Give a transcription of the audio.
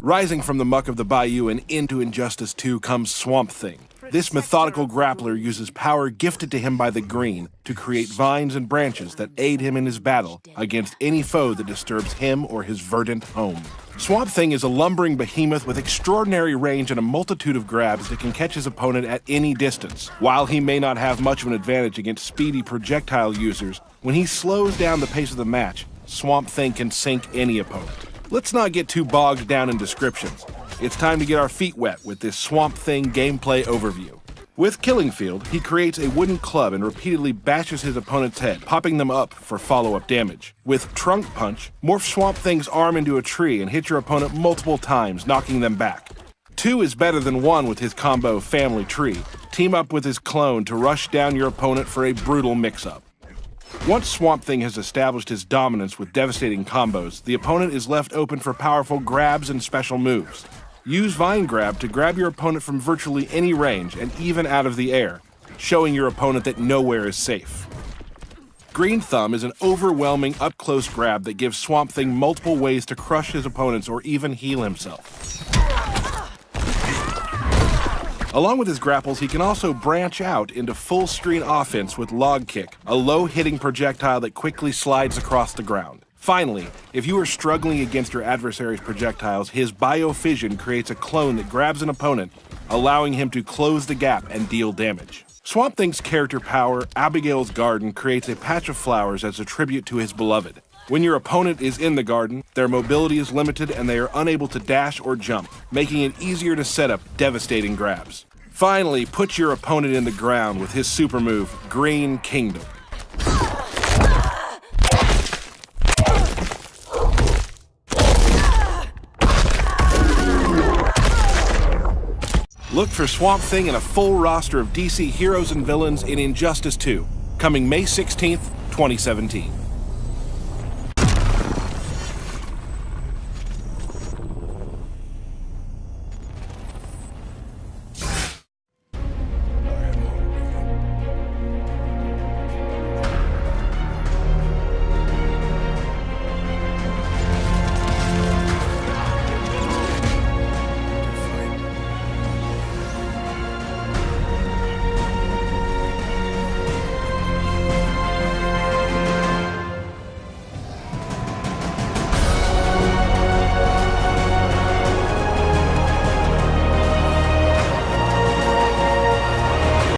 Rising from the muck of the bayou and into Injustice 2 comes Swamp Thing. This methodical grappler uses power gifted to him by the Green to create vines and branches that aid him in his battle against any foe that disturbs him or his verdant home. Swamp Thing is a lumbering behemoth with extraordinary range and a multitude of grabs that can catch his opponent at any distance. While he may not have much of an advantage against speedy projectile users, when he slows down the pace of the match, Swamp Thing can sink any opponent. Let's not get too bogged down in descriptions. It's time to get our feet wet with this Swamp Thing gameplay overview. With Killing Field, he creates a wooden club and repeatedly bashes his opponent's head, popping them up for follow-up damage. With Trunk Punch, morph Swamp Thing's arm into a tree and hit your opponent multiple times, knocking them back. 2 is better than 1 with his combo Family Tree. Team up with his clone to rush down your opponent for a brutal mix-up. Once Swamp Thing has established his dominance with devastating combos, the opponent is left open for powerful grabs and special moves. Use Vine Grab to grab your opponent from virtually any range and even out of the air, showing your opponent that nowhere is safe. Green Thumb is an overwhelming up-close grab that gives Swamp Thing multiple ways to crush his opponents or even heal himself. Along with his grapples, he can also branch out into full-screen offense with Log Kick, a low-hitting projectile that quickly slides across the ground. Finally, if you are struggling against your adversary's projectiles, his Biofission creates a clone that grabs an opponent, allowing him to close the gap and deal damage. Swamp Thing's character power, Abigail's Garden, creates a patch of flowers as a tribute to his beloved. When your opponent is in the garden, their mobility is limited and they are unable to dash or jump, making it easier to set up devastating grabs. Finally, put your opponent in the ground with his super move, Green Kingdom. Look for Swamp Thing and a full roster of DC heroes and villains in Injustice 2, coming May 16th, 2017.